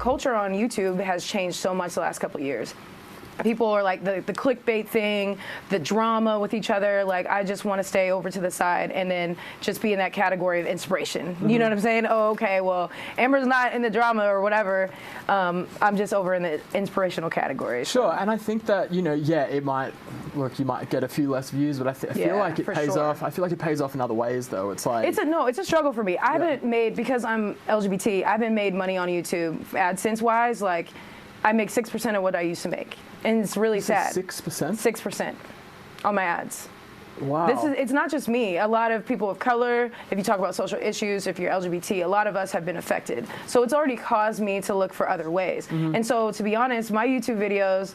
culture on YouTube has changed so much the last couple of years. People are like the clickbait thing, the drama with each other. Like, I just want to stay over to the side and then just be in that category of inspiration. You know what I'm saying? Oh, okay, well, Amber's not in the drama or whatever. I'm just over in the inspirational category. Sure, and I think that, you know, yeah, it might, look, you might get a few less views, but I feel like it pays off. I feel like it pays off in other ways, though. It's like... It's a struggle for me. I haven't made, because I'm LGBT, I haven't made money on YouTube AdSense-wise. Like, I make 6% of what I used to make. And it's really sad. 6%? 6% on my ads. Wow. It's not just me. A lot of people of color, if you talk about social issues, if you're LGBT, a lot of us have been affected. So it's already caused me to look for other ways. And so, to be honest, my YouTube videos,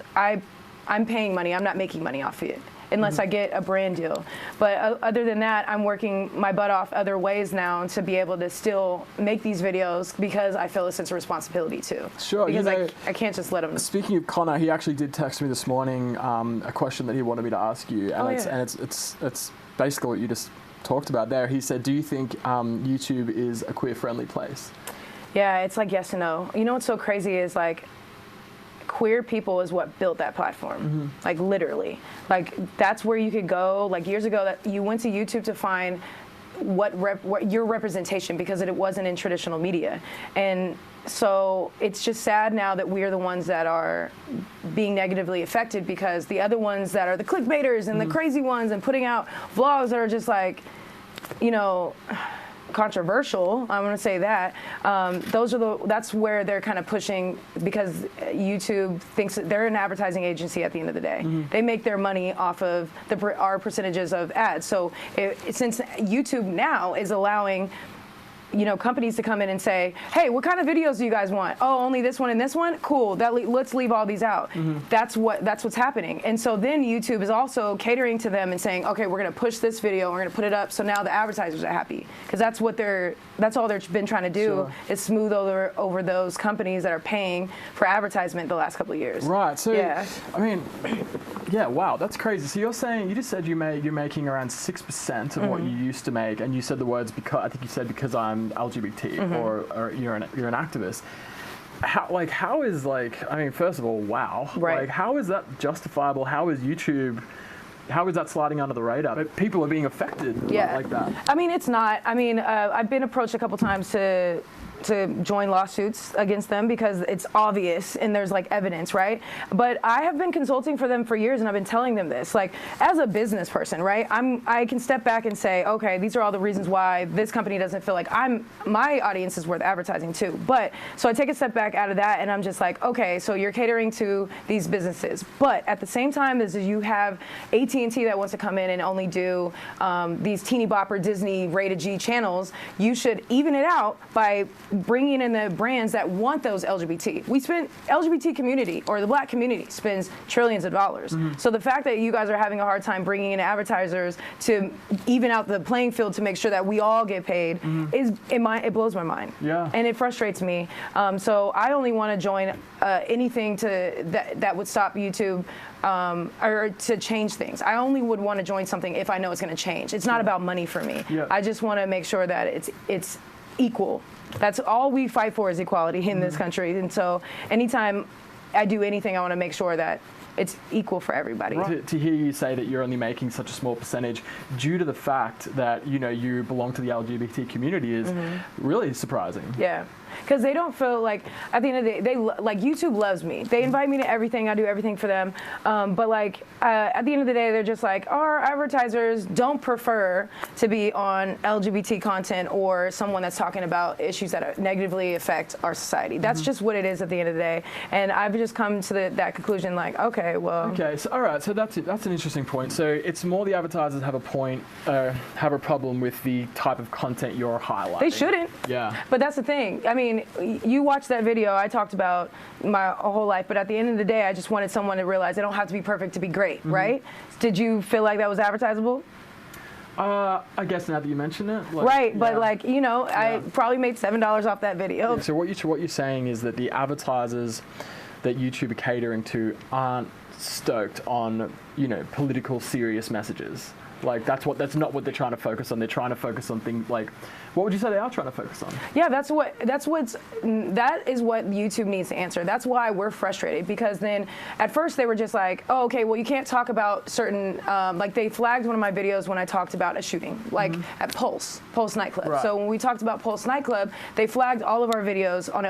I'm paying money. I'm not making money off it, unless I get a brand deal. But other than that, I'm working my butt off other ways now to be able to still make these videos because I feel a sense of responsibility too. Sure. Because you know, I can't just let them. Speaking of Connor, he actually did text me this morning a question that he wanted me to ask you, and it's basically what you just talked about there. He said, do you think YouTube is a queer-friendly place? Yeah, it's like yes and no. You know what's so crazy is like, queer people is what built that platform, like literally. Like that's where you could go. Like years ago, that you went to YouTube to find what your representation, because it wasn't in traditional media. And so it's just sad now that we're the ones that are being negatively affected, because the other ones that are the clickbaiters and the crazy ones and putting out vlogs that are just like, you know, controversial, I'm going to say that. That's where they're kind of pushing, because YouTube thinks that they're an advertising agency at the end of the day. They make their money off of our percentages of ads. So since YouTube now is allowing, you know, companies to come in and say, hey, what kind of videos do you guys want? Oh, only this one and this one? Cool, let's leave all these out. That's what's happening. And so then YouTube is also catering to them and saying, okay, we're gonna push this video, we're gonna put it up, so now the advertisers are happy. Because that's all they've been trying to do, is smooth over those companies that are paying for advertisement the last couple of years. Right, so, yeah. I mean, yeah, wow, that's crazy. So you just said you're making around 6% of what you used to make, and you said the words, because I think you said because I'm LGBT or you're an activist. How is I mean, first of all, wow. Right. Like, how is that justifiable? How is YouTube, how is that sliding under the radar? People are being affected like that. I mean, it's not. I mean, I've been approached a couple times to join lawsuits against them because it's obvious and there's like evidence, right? But I have been consulting for them for years, and I've been telling them this. Like, as a business person, right? I can step back and say, okay, these are all the reasons why this company doesn't feel like my audience is worth advertising too. But so I take a step back out of that, and I'm just like, okay, so you're catering to these businesses, but at the same time, as you have AT&T that wants to come in and only do these teeny bopper Disney rated G channels, you should even it out by bringing in the brands that want those LGBT. LGBT community, or the black community, spends trillions of dollars. So the fact that you guys are having a hard time bringing in advertisers to even out the playing field to make sure that we all get paid it blows my mind. Yeah. And it frustrates me. So I only want to join anything that would stop YouTube or to change things. I only would want to join something if I know it's going to change. It's not about money for me. Yeah. I just want to make sure that it's equal. That's all we fight for, is equality in this country. And so anytime I do anything, I want to make sure that it's equal for everybody. Right. To hear you say that you're only making such a small percentage due to the fact that, you know, you belong to the LGBT community is really surprising. Yeah. Because they don't feel like, at the end of the day, like YouTube loves me. They invite me to everything. I do everything for them. But like at the end of the day, they're just like, our advertisers don't prefer to be on LGBT content or someone that's talking about issues that negatively affect our society. That's just what it is at the end of the day. And I've just come to that conclusion, like, okay, well. Okay, so all right, so that's an interesting point. So it's more the advertisers have have a problem with the type of content you're highlighting. They shouldn't. Yeah. But that's the thing. I mean, you watched that video. I talked about my whole life, but at the end of the day, I just wanted someone to realize they don't have to be perfect to be great, right? Did you feel like that was advertisable? I guess now that you mention it. Like, right, but like, you know, I probably made $7 off that video. Yeah, so what you're saying is that the advertisers that YouTube are catering to aren't stoked on, you know, political serious messages. Like that's not what they're trying to focus on. They're trying to focus on things like, what would you say they are trying to focus on? Yeah, that is what YouTube needs to answer. That's why we're frustrated, because then at first they were just like, oh, okay, well you can't talk about certain, like they flagged one of my videos when I talked about a shooting, like at Pulse nightclub. Right. So when we talked about Pulse nightclub, they flagged all of our videos on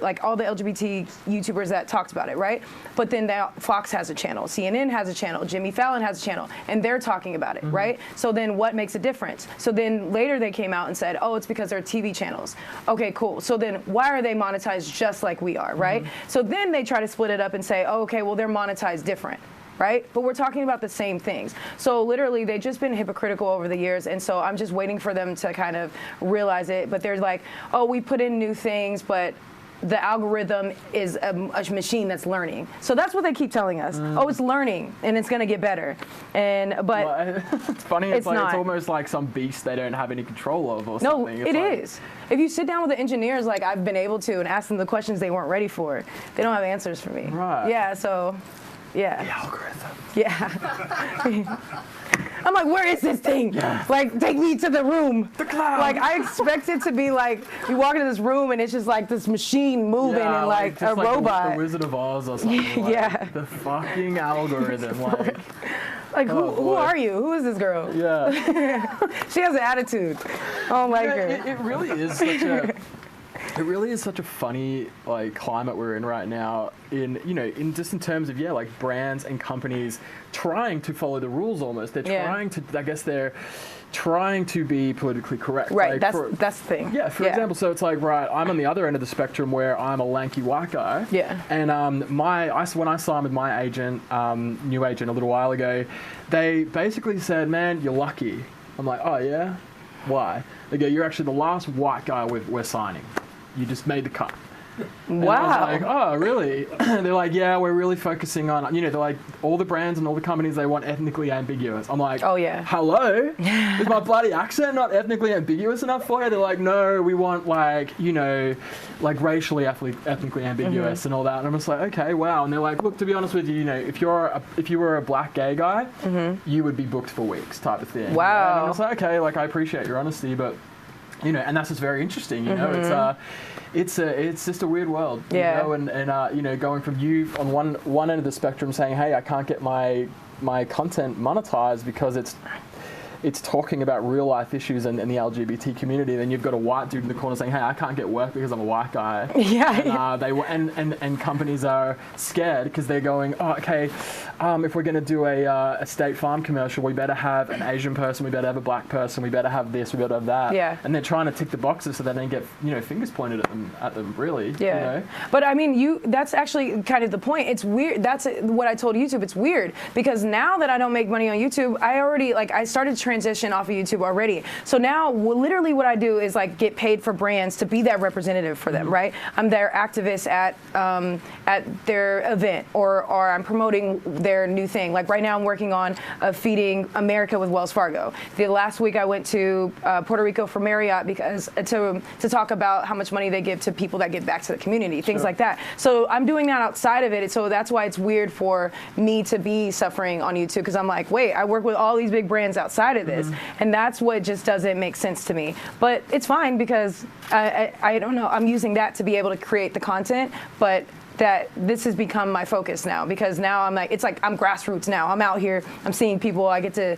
like all the LGBT YouTubers that talked about it, right? But then Fox has a channel, CNN has a channel, Jimmy Fallon has a channel, and they're talking about it, right? So then what makes a difference? So then later they came out and said, oh, it's because they're TV channels. Okay, cool. So then why are they monetized just like we are, right? So then they try to split it up and say, oh, okay, well, they're monetized different, right? But we're talking about the same things. So literally, they've just been hypocritical over the years, and so I'm just waiting for them to kind of realize it. But they're like, oh, we put in new things, but the algorithm is a machine that's learning. So that's what they keep telling us. Oh, it's learning and it's going to get better. But well, it's funny. It's like, not. It's almost like some beast they don't have any control of or No, something. it is. If you sit down with the engineers, like I've been able to, and ask them the questions they weren't ready for, they don't have answers for me. Right. Yeah. So, yeah. The algorithm. Yeah. I'm like, where is this thing? Yeah. Like, take me to the room. The cloud. Like, I expect it to be like, you walk into this room and it's just like this machine moving and like a robot. The Wizard of Oz or something. Like, yeah. The fucking algorithm. Like, like who are you? Who is this girl? Yeah. She has an attitude. I don't like her. It really is such a. It really is such a funny like climate we're in right now. In just in terms of like brands and companies trying to follow the rules almost. They're trying to. I guess they're trying to be politically correct. Right. Like that's the thing. Yeah. For example, so it's like I'm on the other end of the spectrum where I'm a lanky white guy. Yeah. And when I signed with my agent, new agent a little while ago, they basically said, "Man, you're lucky." I'm like, "Oh yeah, why?" They go, "You're actually the last white guy we're signing. You just made the cut." And wow. I was like, oh, really? They're like, yeah, we're really focusing on, they're like, all the brands and all the companies, they want ethnically ambiguous. I'm like, oh, yeah. Hello? Is my bloody accent not ethnically ambiguous enough for you? They're like, no, we want like racially ethnically ambiguous and all that. And I'm just like, okay, wow. And they're like, look, to be honest with you, if you were a black gay guy, you would be booked for weeks type of thing. Wow. And I'm just like, okay, like I appreciate your honesty, but and that's just very interesting. It's just a weird world. And going from you on one end of the spectrum saying, hey, I can't get my content monetized because it's talking about real life issues and the LGBT community. Then you've got a white dude in the corner saying, "Hey, I can't get work because I'm a white guy." Yeah. And companies are scared because they're going, "Oh, okay, if we're going to do a State Farm commercial, we better have an Asian person, we better have a black person, we better have this, we better have that." Yeah. And they're trying to tick the boxes so they don't get fingers pointed at them. Really. Yeah. But I mean, that's actually kind of the point. It's weird. That's what I told YouTube. It's weird because now that I don't make money on YouTube, I started transition off of YouTube already. So now literally what I do is like get paid for brands to be that representative for them, right? I'm their activist at their event or I'm promoting their new thing. Like right now I'm working on Feeding America with Wells Fargo. The last week I went to Puerto Rico for Marriott because to talk about how much money they give to people that give back to the community, things like that. So I'm doing that outside of it. So that's why it's weird for me to be suffering on YouTube because I'm like, wait, I work with all these big brands outside of this. And that's what just doesn't make sense to me. But it's fine because I don't know. I'm using that to be able to create the content, but that this has become my focus now because now I'm like, it's like I'm grassroots now. I'm out here, I'm seeing people, I get to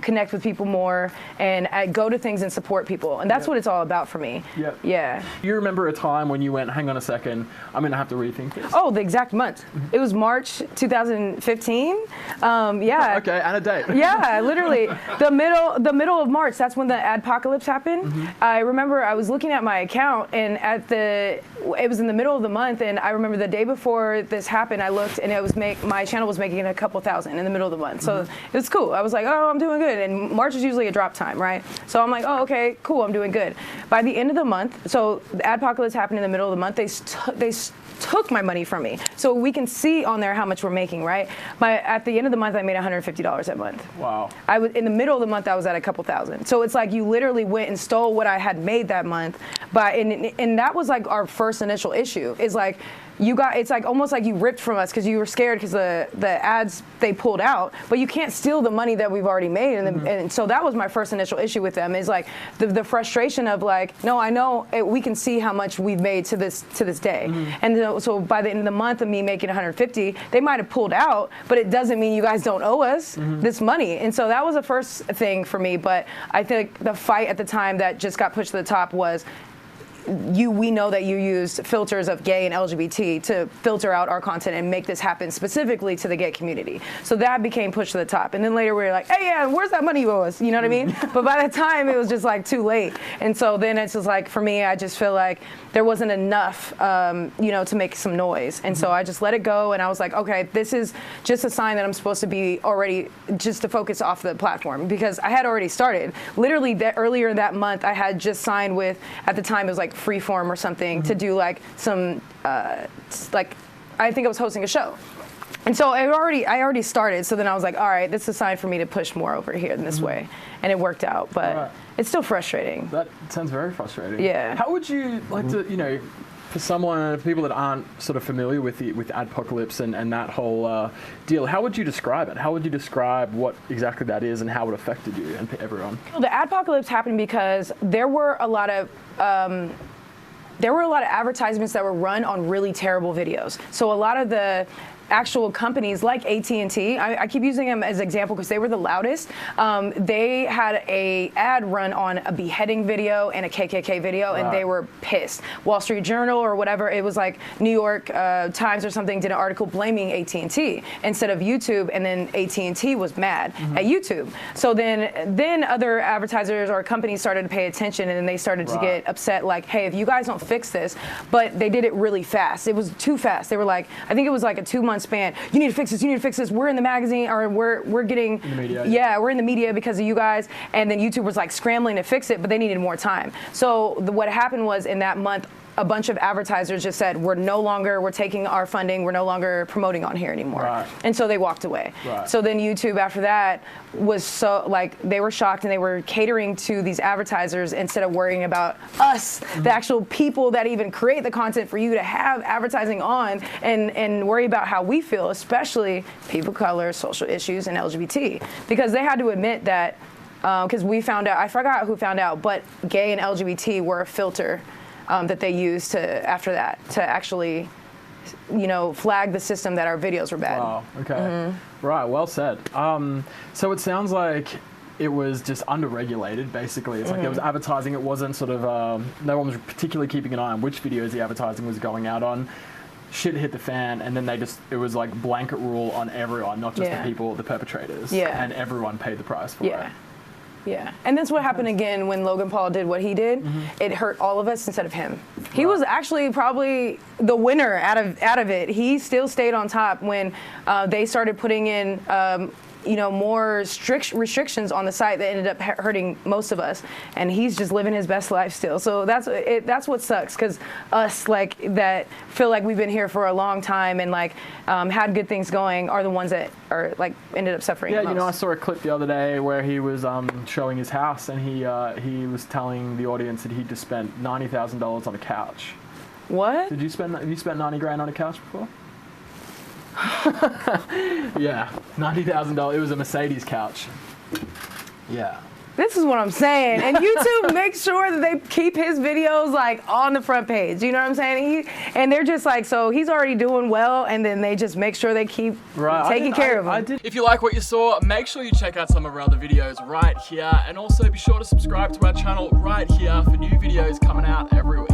connect with people more and I go to things and support people. And that's what it's all about for me. Yep. Yeah. You remember a time when you went, hang on a second, I'm gonna have to rethink this? Oh, the exact month. It was March 2015. Yeah. Okay, and a date. Yeah, literally. The middle of March, that's when the Adpocalypse happened. I remember I was looking at my account and it was in the middle of the month and I remember the day before this happened, I looked and it was my channel was making a couple thousand in the middle of the month. So it was cool. I was like, oh, I'm doing good. And March is usually a drop time, right? So I'm like, oh, okay, cool, I'm doing good. By the end of the month, so the Adpocalypse happened in the middle of the month, they took my money from me. So we can see on there how much we're making, right? At the end of the month, I made $150 that month. Wow. I was in the middle of the month, I was at a couple thousand. So it's like you literally went and stole what I had made that month. And that was like our first initial issue is like, it's like almost like you ripped from us because you were scared because the ads they pulled out, but you can't steal the money that we've already made. And so that was my first initial issue with them, is like the frustration of like, no, I know we can see how much we've made to this day. And so by the end of the month of me making 150, they might have pulled out, but it doesn't mean you guys don't owe us this money. And so that was the first thing for me. But I think the fight at the time that just got pushed to the top was, we know that you used filters of gay and LGBT to filter out our content and make this happen specifically to the gay community. So that became pushed to the top. And then later we were like, hey, yeah, where's that money you owe us? You know what I mean? But by the time it was just like too late. And so then it's just like, for me, I just feel like there wasn't enough, to make some noise. And so I just let it go. And I was like, okay, this is just a sign that I'm supposed to be already just to focus off the platform, because I had already started. Literally earlier that month, I had just signed with, at the time it was like Freeform or something, to do like some I think I was hosting a show. And so I already started. So then I was like, all right, this is a sign for me to push more over here in this way. And it worked out, but it's still frustrating. That sounds very frustrating. Yeah. How would you like to, for people that aren't sort of familiar with Adpocalypse and that whole deal, how would you describe it? How would you describe what exactly that is and how it affected you and everyone? Well, the Adpocalypse happened because there were a lot of advertisements that were run on really terrible videos. So a lot of the actual companies like AT&T, I keep using them as an example because they were the loudest. They had a ad run on a beheading video and a KKK video, and they were pissed. Wall Street Journal or whatever, it was like New York Times or something did an article blaming AT&T instead of YouTube, and then AT&T was mad at YouTube. So then other advertisers or companies started to pay attention, and then they started to get upset, like, hey, if you guys don't fix this, but they did it really fast. It was too fast. They were like, I think it was like a 2-month span. You need to fix this. You need to fix this. We're in the magazine, or we're getting in the media. Yeah, we're in the media because of you guys. And then YouTube was like scrambling to fix it, but they needed more time. So what happened was, in that month, a bunch of advertisers just said, we're taking our funding, we're no longer promoting on here anymore. And so they walked away. So then YouTube after that was so, like, they were shocked, and they were catering to these advertisers instead of worrying about us, the actual people that even create the content for you to have advertising on, and worry about how we feel, especially people of color, social issues, and LGBT. Because they had to admit that, because we found out, I forgot who found out, but gay and LGBT were a filter that they used after that to actually, flag the system that our videos were bad. Wow. Okay. Right. Well said. So it sounds like it was just underregulated. Basically, it's like there was advertising. It wasn't sort of no one was particularly keeping an eye on which videos the advertising was going out on. Shit hit the fan, and then it was like blanket rule on everyone, not just the perpetrators. And everyone paid the price for it. Yeah, and that's what happened again when Logan Paul did what he did. It hurt all of us instead of him. He was actually probably the winner out of it. He still stayed on top when they started putting in more strict restrictions on the site that ended up hurting most of us. And he's just living his best life still. So that's what sucks, because us that feel like we've been here for a long time and had good things going are the ones that are ended up suffering. Yeah, most. I saw a clip the other day where he was showing his house, and he was telling the audience that he just spent $90,000 on a couch. What? Have you spent $90,000 on a couch before? Yeah, $90,000. It was a Mercedes couch. Yeah. This is what I'm saying. And YouTube makes sure that they keep his videos on the front page. You know what I'm saying? And they're just so he's already doing well, and then they just make sure they keep taking care of him. If you like what you saw, make sure you check out some of our other videos right here, and also be sure to subscribe to our channel right here for new videos coming out every week.